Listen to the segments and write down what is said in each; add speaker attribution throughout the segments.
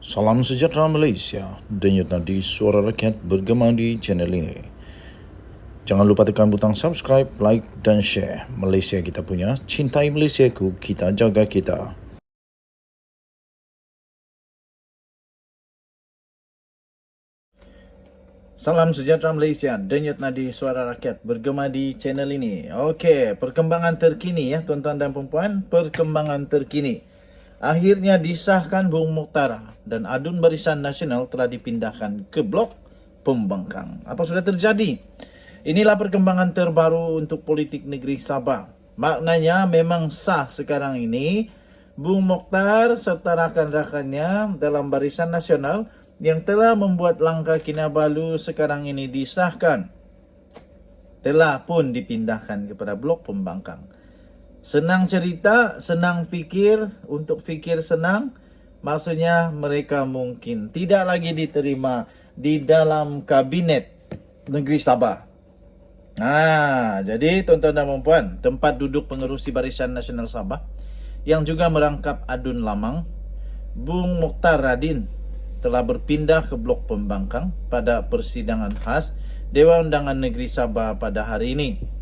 Speaker 1: Salam sejahtera Malaysia, denyut nadi suara rakyat bergema di channel ini. Jangan lupa tekan butang subscribe, like dan share. Malaysia kita punya, cintai Malaysiaku, kita jaga kita. Salam sejahtera Malaysia, denyut nadi suara rakyat bergema di channel ini. Okey, perkembangan terkini ya tuan-tuan dan puan-puan, perkembangan terkini. Akhirnya disahkan Bung Mokhtar dan Adun Barisan Nasional telah dipindahkan ke blok pembangkang. Apa sudah terjadi? Inilah perkembangan terbaru untuk politik negeri Sabah. Maknanya memang sah sekarang ini Bung Mokhtar serta rakan-rakannya dalam Barisan Nasional yang telah membuat langkah Kinabalu sekarang ini disahkan. Telah pun dipindahkan kepada blok pembangkang. Senang cerita, senang fikir, untuk fikir senang, maksudnya mereka mungkin tidak lagi diterima di dalam kabinet negeri Sabah. Jadi tuan-tuan dan puan, tempat duduk pengerusi Barisan Nasional Sabah yang juga merangkap Adun Lamang, Bung Mokhtar Radin telah berpindah ke blok pembangkang pada persidangan khas Dewan Undangan Negeri Sabah pada hari ini.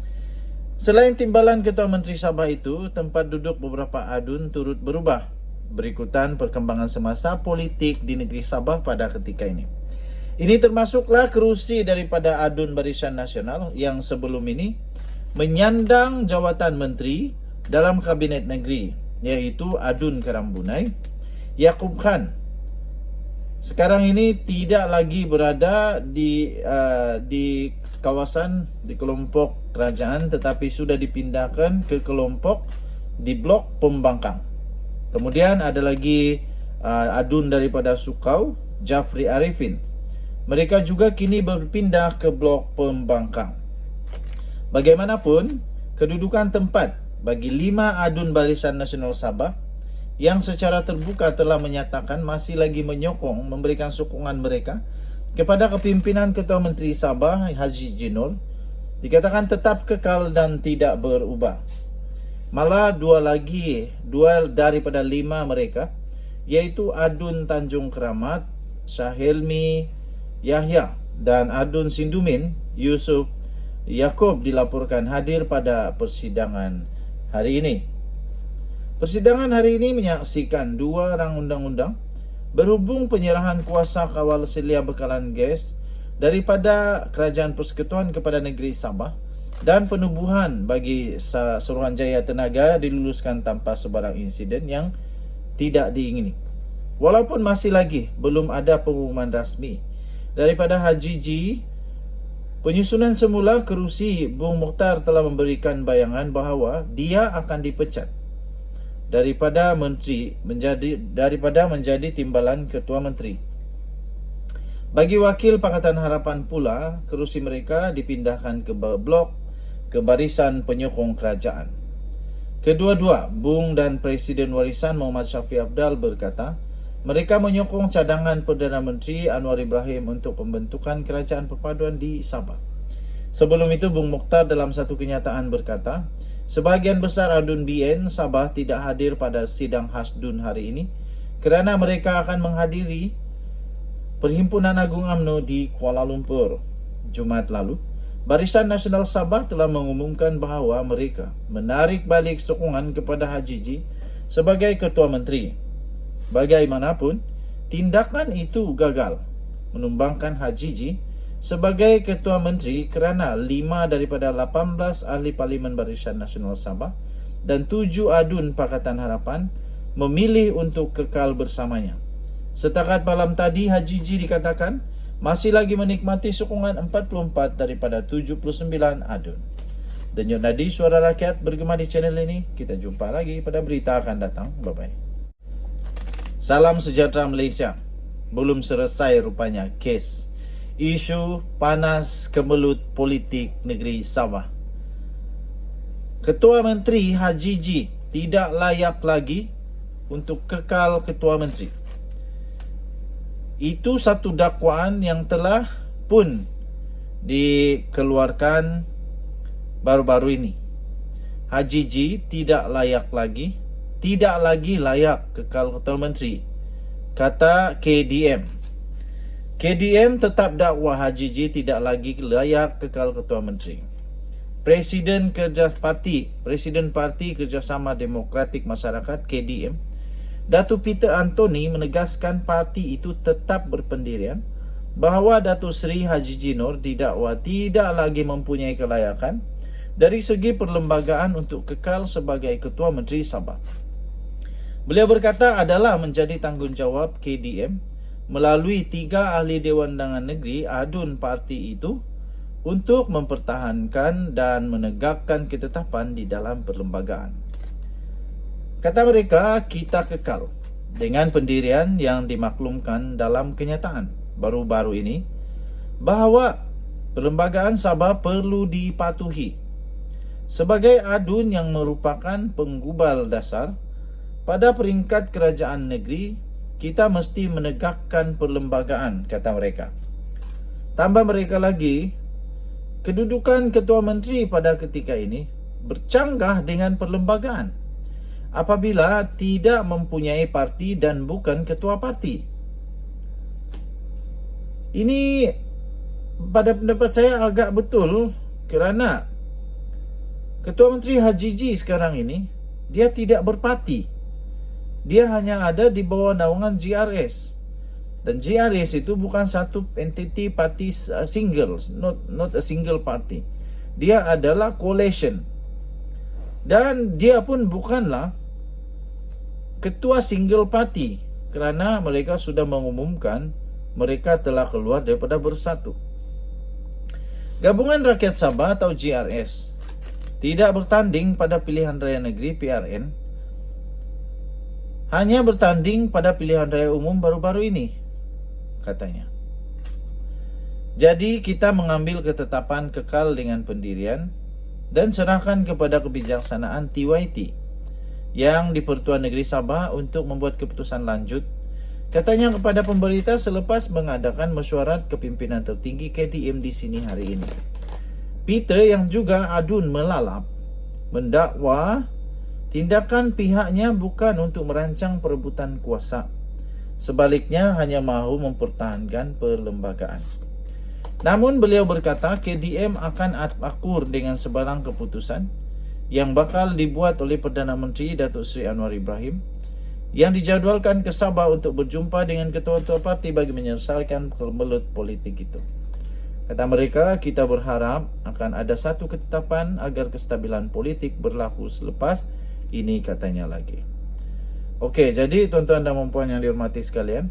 Speaker 1: Selain timbalan Ketua Menteri Sabah itu, tempat duduk beberapa adun turut berubah berikutan perkembangan semasa politik di negeri Sabah pada ketika ini. Ini termasuklah kerusi daripada Adun Barisan Nasional yang sebelum ini menyandang jawatan menteri dalam kabinet negeri, iaitu Adun Karambunai, Yaakob Khan. Sekarang ini tidak lagi berada di kawasan di kelompok kerajaan, tetapi sudah dipindahkan ke kelompok di blok pembangkang. Kemudian ada lagi adun daripada Sukau, Jafri Arifin. Mereka juga kini berpindah ke blok pembangkang. Bagaimanapun, kedudukan tempat bagi 5 adun Barisan Nasional Sabah yang secara terbuka telah menyatakan masih lagi menyokong memberikan sokongan mereka kepada kepimpinan Ketua Menteri Sabah Haji Jinul dikatakan tetap kekal dan tidak berubah. Malah dua daripada 5 mereka, yaitu Adun Tanjung Keramat, Syahilmi Yahya dan Adun Sindumin Yusuf Yaakob dilaporkan hadir pada persidangan hari ini. Persidangan hari ini menyaksikan 2 rang undang-undang berhubung penyerahan kuasa kawal selia bekalan gas daripada Kerajaan Persekutuan kepada negeri Sabah dan penubuhan bagi Suruhanjaya Tenaga diluluskan tanpa sebarang insiden yang tidak diingini. Walaupun masih lagi belum ada pengumuman rasmi daripada Haji G, penyusunan semula kerusi Bung Mokhtar telah memberikan bayangan bahawa dia akan dipecat daripada menjadi timbalan Ketua Menteri. Bagi wakil Pakatan Harapan pula, kerusi mereka dipindahkan ke blok ke barisan penyokong kerajaan. Kedua-dua, Bung dan Presiden Warisan Muhammad Shafie Apdal berkata, mereka menyokong cadangan Perdana Menteri Anwar Ibrahim untuk pembentukan kerajaan perpaduan di Sabah. Sebelum itu, Bung Mokhtar dalam satu kenyataan berkata, sebahagian besar adun BN Sabah tidak hadir pada sidang khas DUN hari ini kerana mereka akan menghadiri Perhimpunan Agung UMNO di Kuala Lumpur. Jumaat lalu, Barisan Nasional Sabah telah mengumumkan bahawa mereka menarik balik sokongan kepada Haji G sebagai Ketua Menteri. Bagaimanapun, tindakan itu gagal menumbangkan Haji G sebagai Ketua Menteri kerana 5 daripada 18 ahli Parlimen Barisan Nasional Sabah dan 7 adun Pakatan Harapan memilih untuk kekal bersamanya. Setakat malam tadi, Haji G dikatakan masih lagi menikmati sokongan 44 daripada 79 adun. Denyut nadi suara rakyat bergema di channel ini. Kita jumpa lagi pada berita akan datang. Bye-bye. Salam sejahtera Malaysia. Belum selesai rupanya kes isu panas kemelut politik negeri Sabah. Ketua Menteri Haji G tidak layak lagi untuk kekal Ketua Menteri. Itu satu dakwaan yang telah pun dikeluarkan baru-baru ini. Haji G tidak lagi layak kekal Ketua Menteri Kata KDM. KDM tetap dakwa Haji G tidak lagi layak kekal Ketua Menteri. Presiden Parti Kerjasama Demokratik Masyarakat KDM, Datuk Peter Anthony menegaskan parti itu tetap berpendirian bahawa Datuk Seri Haji G Nur didakwa tidak lagi mempunyai kelayakan dari segi perlembagaan untuk kekal sebagai Ketua Menteri Sabah. Beliau berkata adalah menjadi tanggungjawab KDM melalui 3 ahli Dewan Undangan Negeri adun parti itu untuk mempertahankan dan menegakkan ketetapan di dalam perlembagaan. Kata mereka, kita kekal dengan pendirian yang dimaklumkan dalam kenyataan baru-baru ini bahawa perlembagaan Sabah perlu dipatuhi sebagai adun yang merupakan penggubal dasar. Pada peringkat kerajaan negeri, kita mesti menegakkan perlembagaan, kata mereka. Tambah mereka lagi, kedudukan Ketua Menteri pada ketika ini bercanggah dengan perlembagaan apabila tidak mempunyai parti dan bukan ketua parti. Ini pada pendapat saya agak betul kerana Ketua Menteri Haji G sekarang ini dia tidak berparti. Dia hanya ada di bawah naungan GRS. Dan GRS itu bukan satu entity party single, not a single party. Dia adalah coalition. Dan dia pun bukanlah ketua single party kerana mereka sudah mengumumkan mereka telah keluar daripada Bersatu. Gabungan Rakyat Sabah atau GRS tidak bertanding pada pilihan raya negeri PRN, hanya bertanding pada pilihan raya umum baru-baru ini, katanya. Jadi kita mengambil ketetapan kekal dengan pendirian dan serahkan kepada kebijaksanaan TYT yang di Pertuan Negeri Sabah untuk membuat keputusan lanjut, katanya kepada pemberita selepas mengadakan mesyuarat kepimpinan tertinggi KDM di sini hari ini. Peter yang juga adun melalap mendakwa tindakan pihaknya bukan untuk merancang perebutan kuasa. Sebaliknya hanya mahu mempertahankan perlembagaan. Namun beliau berkata KDM akan akur dengan sebarang keputusan yang bakal dibuat oleh Perdana Menteri Datuk Seri Anwar Ibrahim yang dijadualkan ke Sabah untuk berjumpa dengan ketua-ketua parti bagi menyelesaikan kemelut politik itu. Kata mereka, kita berharap akan ada satu ketetapan agar kestabilan politik berlaku selepas ini, katanya lagi. Okey, jadi tuan-tuan dan puan yang dihormati sekalian,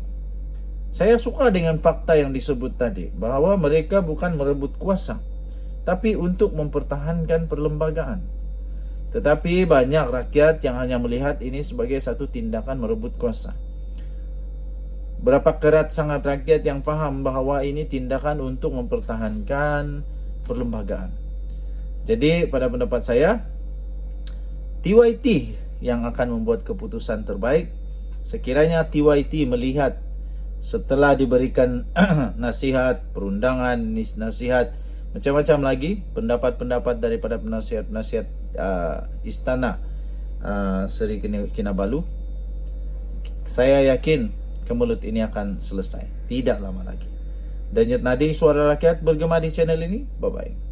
Speaker 1: saya suka dengan fakta yang disebut tadi bahawa mereka bukan merebut kuasa tapi untuk mempertahankan perlembagaan. Tetapi banyak rakyat yang hanya melihat ini sebagai satu tindakan merebut kuasa. Berapa kerat sangat rakyat yang faham bahawa ini tindakan untuk mempertahankan perlembagaan. Jadi pada pendapat saya, TYT yang akan membuat keputusan terbaik. Sekiranya TYT melihat setelah diberikan nasihat, perundangan, nasihat, macam-macam lagi, pendapat-pendapat daripada penasihat-penasihat Istana Seri Kinabalu, saya yakin kemelut ini akan selesai tidak lama lagi. Danyat Nadi, Suara Rakyat bergema di channel ini. Bye-bye.